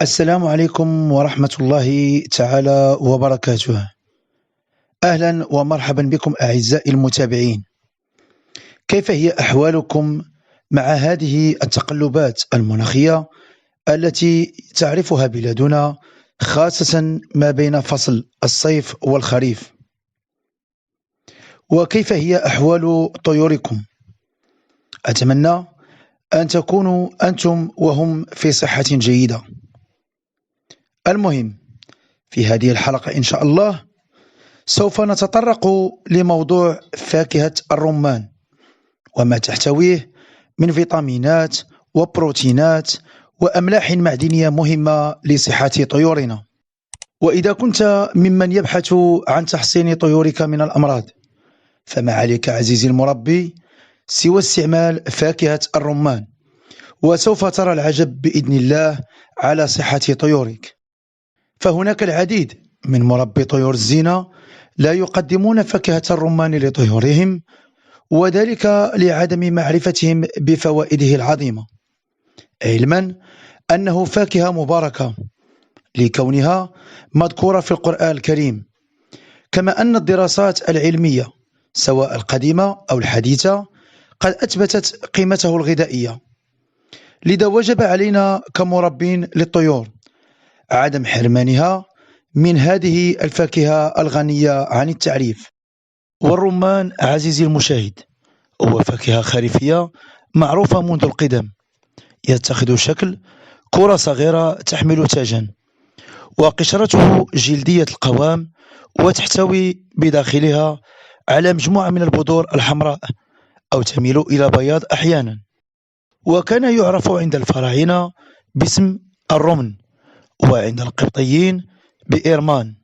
السلام عليكم ورحمة الله تعالى وبركاته. أهلا ومرحبا بكم أعزائي المتابعين. كيف هي أحوالكم مع هذه التقلبات المناخية التي تعرفها بلادنا، خاصة ما بين فصل الصيف والخريف؟ وكيف هي أحوال طيوركم؟ أتمنى أن تكونوا أنتم وهم في صحة جيدة. المهم، في هذه الحلقة إن شاء الله سوف نتطرق لموضوع فاكهة الرمان وما تحتويه من فيتامينات وبروتينات وأملاح معدنية مهمة لصحة طيورنا. وإذا كنت ممن يبحث عن تحصين طيورك من الأمراض، فما عليك عزيزي المربي سوى استعمال فاكهة الرمان، وسوف ترى العجب بإذن الله على صحة طيورك. فهناك العديد من مربي طيور الزينة لا يقدمون فاكهة الرمان لطيورهم، وذلك لعدم معرفتهم بفوائده العظيمة، علما أنه فاكهة مباركة لكونها مذكورة في القرآن الكريم، كما أن الدراسات العلمية سواء القديمة أو الحديثة قد أثبتت قيمته الغذائية. لذا وجب علينا كمربين للطيور عدم حرمانها من هذه الفاكهة الغنية عن التعريف. والرمان عزيزي المشاهد هو فاكهة خريفية معروفة منذ القدم، يتخذ شكل كرة صغيرة تحمل تاجا، وقشرته جلدية القوام، وتحتوي بداخلها على مجموعة من البذور الحمراء أو تميل إلى بياض أحيانا. وكان يعرف عند الفراعنة باسم الرمن، وعند القبطيين بإيرمان،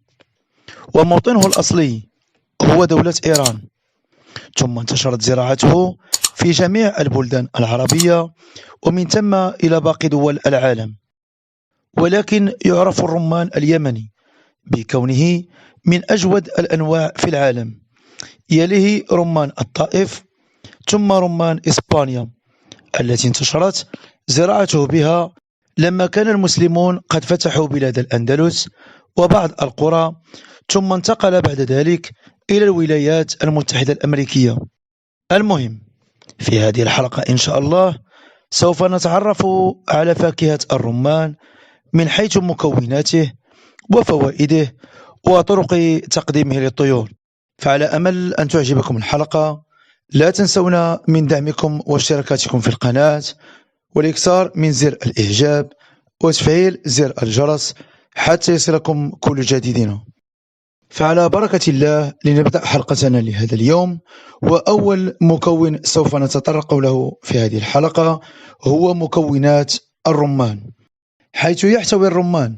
وموطنه الأصلي هو دولة إيران، ثم انتشرت زراعته في جميع البلدان العربية ومن ثم إلى باقي دول العالم. ولكن يعرف الرمان اليمني بكونه من أجود الأنواع في العالم، يليه رمان الطائف، ثم رمان إسبانيا التي انتشرت زراعته بها لما كان المسلمون قد فتحوا بلاد الأندلس وبعض القرى، ثم انتقل بعد ذلك إلى الولايات المتحدة الأمريكية. المهم، في هذه الحلقة إن شاء الله سوف نتعرف على فاكهة الرمان من حيث مكوناته وفوائده وطرق تقديمه للطيور. فعلى أمل أن تعجبكم الحلقة، لا تنسونا من دعمكم واشتراكاتكم في القناة والإكثار من زر الإعجاب وتفعيل زر الجرس حتى يصلكم كل جديدنا. فعلى بركة الله لنبدأ حلقتنا لهذا اليوم. وأول مكون سوف نتطرق له في هذه الحلقة هو مكونات الرمان، حيث يحتوي الرمان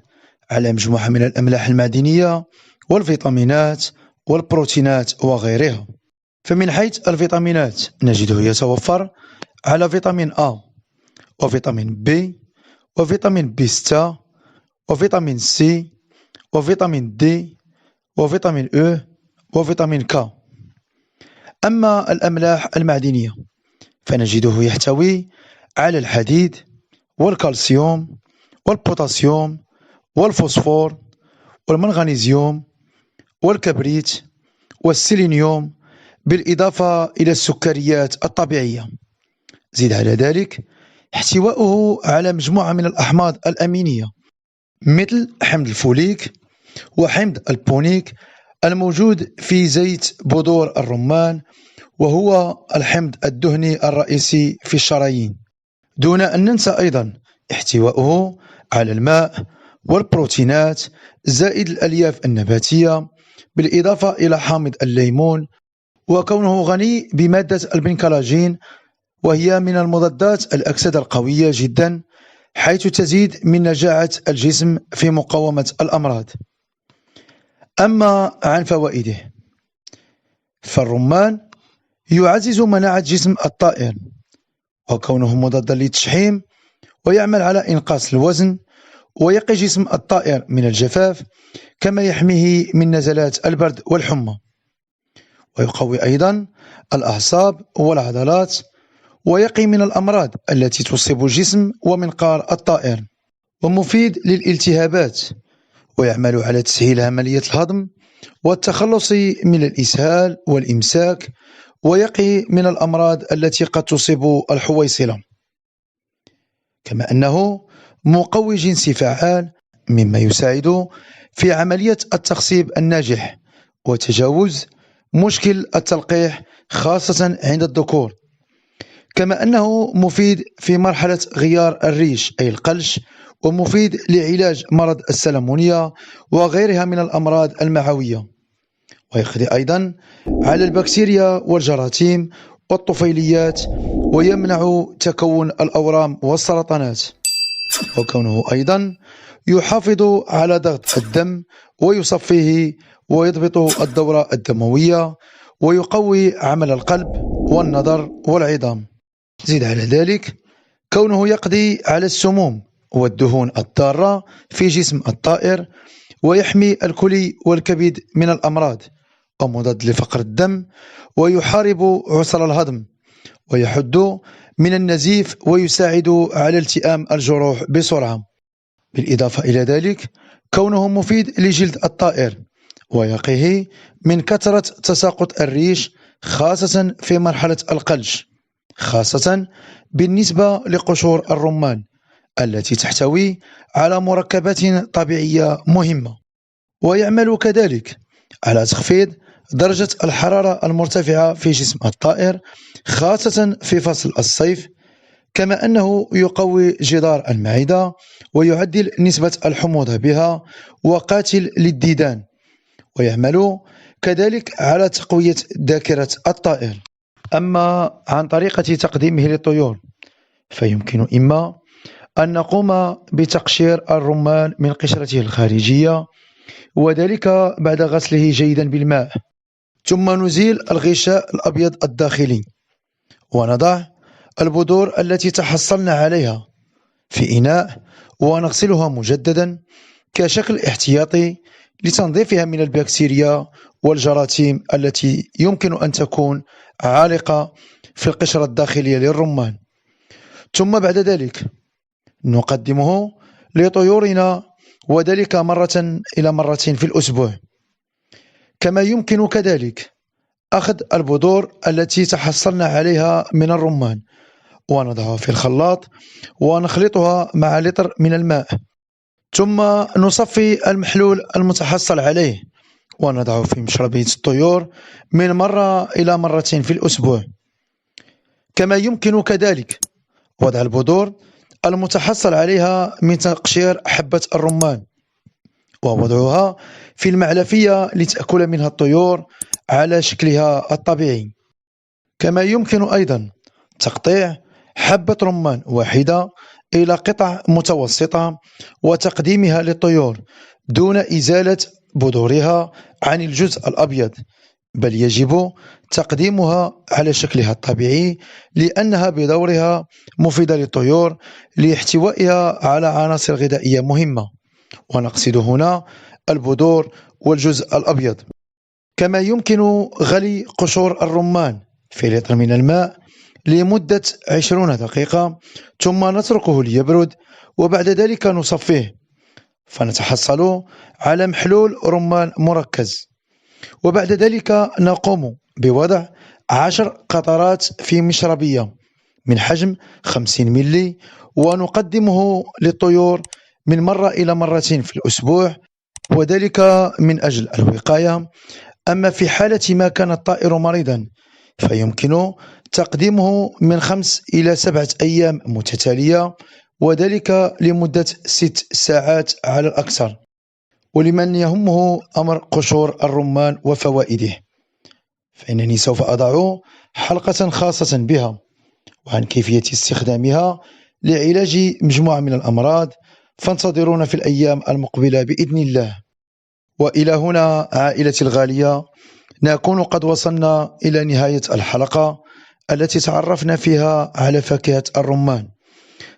على مجموعة من الأملاح المعدنية والفيتامينات والبروتينات وغيرها. فمن حيث الفيتامينات نجده يتوفر على فيتامين A وفيتامين B وفيتامين B6 وفيتامين C وفيتامين D وفيتامين E وفيتامين K. أما الأملاح المعدنية فنجده يحتوي على الحديد والكالسيوم والبوتاسيوم والفوسفور والمنغنيزيوم والكبريت والسيلينيوم، بالإضافة إلى السكريات الطبيعية. زيد على ذلك احتواؤه على مجموعة من الأحماض الأمينية مثل حمض الفوليك وحمض البونيك الموجود في زيت بذور الرمان، وهو الحمض الدهني الرئيسي في الشرايين. دون أن ننسى أيضا احتواؤه على الماء والبروتينات زائد الألياف النباتية، بالإضافة إلى حامض الليمون، وكونه غني بمادة البنكلاجين، وهي من المضادات الأكسدة القوية جدا، حيث تزيد من نجاعة الجسم في مقاومة الأمراض. أما عن فوائده، فالرمان يعزز مناعة جسم الطائر، وكونه مضادا للتشحيم ويعمل على إنقاص الوزن ويقي جسم الطائر من الجفاف، كما يحميه من نزلات البرد والحمى، ويقوي أيضا الأعصاب والعضلات، ويقي من الأمراض التي تصيب الجسم ومنقار الطائر. ومفيد للالتهابات، ويعمل على تسهيل عملية الهضم والتخلص من الإسهال والإمساك، ويقي من الأمراض التي قد تصيب الحويصلة. كما أنه مقوي جنسي فعال، مما يساعد في عملية التخصيب الناجح وتجاوز مشكل التلقيح خاصة عند الذكور. كما أنه مفيد في مرحلة غيار الريش أي القلش، ومفيد لعلاج مرض السلمونيا وغيرها من الأمراض المعوية، ويقضي أيضا على البكتيريا والجراثيم والطفيليات، ويمنع تكون الأورام والسرطانات. وكونه أيضا يحافظ على ضغط الدم ويصفيه ويضبط الدورة الدموية، ويقوي عمل القلب والنظر والعظام. زيد على ذلك كونه يقضي على السموم والدهون الضارة في جسم الطائر، ويحمي الكلي والكبد من الأمراض، ومضاد لفقر الدم، ويحارب عسر الهضم، ويحد من النزيف، ويساعد على التئام الجروح بسرعة. بالإضافة إلى ذلك كونه مفيد لجلد الطائر، ويقيه من كثرة تساقط الريش خاصة في مرحلة القلش، خاصة بالنسبة لقشور الرمان التي تحتوي على مركبات طبيعية مهمة. ويعمل كذلك على تخفيض درجة الحرارة المرتفعة في جسم الطائر خاصة في فصل الصيف. كما أنه يقوي جدار المعدة ويعدل نسبة الحموضة بها، وقاتل للديدان. ويعمل كذلك على تقوية ذاكرة الطائر. أما عن طريقة تقديمه للطيور، فيمكن إما أن نقوم بتقشير الرمان من قشرته الخارجية، وذلك بعد غسله جيدا بالماء، ثم نزيل الغشاء الأبيض الداخلي، ونضع البذور التي تحصلنا عليها في إناء ونغسلها مجددا كشكل احتياطي لتنظيفها من البكتيريا والجراثيم التي يمكن أن تكون عالقة في القشرة الداخلية للرمان. ثم بعد ذلك نقدمه لطيورنا، وذلك مرة إلى مرتين في الأسبوع. كما يمكن كذلك أخذ البذور التي تحصلنا عليها من الرمان ونضعها في الخلاط ونخلطها مع لتر من الماء، ثم نصفي المحلول المتحصل عليه ونضعه في مشربية الطيور من مرة إلى مرتين في الأسبوع. كما يمكن كذلك وضع البذور المتحصل عليها من تقشير حبة الرمان ووضعها في المعلفية لتأكل منها الطيور على شكلها الطبيعي. كما يمكن أيضا تقطيع حبة رمان واحدة إلى قطع متوسطة وتقديمها للطيور دون إزالة بذورها عن الجزء الأبيض، بل يجب تقديمها على شكلها الطبيعي، لأنها بدورها مفيدة للطيور لاحتوائها على عناصر غذائية مهمة، ونقصد هنا البذور والجزء الأبيض. كما يمكن غلي قشور الرمان في لتر من الماء لمدة 20 دقيقة، ثم نتركه ليبرد، وبعد ذلك نصفيه فنتحصل على محلول رمان مركز. وبعد ذلك نقوم بوضع 10 قطرات في مشربية من حجم 50 ملي، ونقدمه للطيور من مرة إلى مرتين في الأسبوع، وذلك من أجل الوقاية. أما في حالة ما كان الطائر مريضا فيمكن تقديمه من 5 إلى 7 أيام متتالية، وذلك لمدة 6 ساعات على الأكثر. ولمن يهمه أمر قشور الرمان وفوائده، فإنني سوف أضع حلقة خاصة بها وعن كيفية استخدامها لعلاج مجموعة من الأمراض، فانتظرونا في الأيام المقبلة بإذن الله. وإلى هنا عائلتي الغالية نكون قد وصلنا إلى نهاية الحلقة التي تعرفنا فيها على فاكهة الرمان،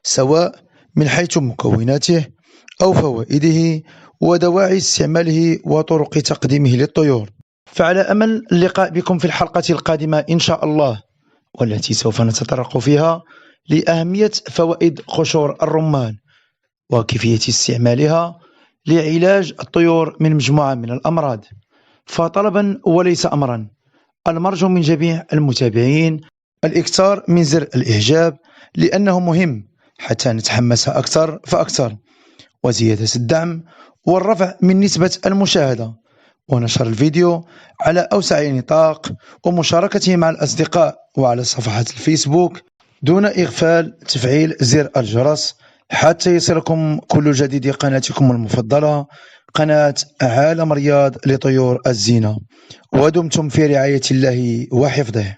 سواء من حيث مكوناته أو فوائده ودواعي استعماله وطرق تقديمه للطيور. فعلى أمل اللقاء بكم في الحلقة القادمة إن شاء الله، والتي سوف نتطرق فيها لأهمية فوائد قشور الرمان. وكيفية استعمالها لعلاج الطيور من مجموعة من الأمراض. فطلبا وليس أمرا، المرجو من جميع المتابعين الإكثار من زر الإعجاب لأنه مهم حتى نتحمس أكثر فأكثر، وزيادة الدعم والرفع من نسبة المشاهدة، ونشر الفيديو على أوسع نطاق، ومشاركته مع الأصدقاء وعلى صفحات الفيسبوك، دون إغفال تفعيل زر الجرس حتى يصلكم كل جديد قناتكم المفضلة، قناة عالم رياض لطيور الزينة. ودمتم في رعاية الله وحفظه.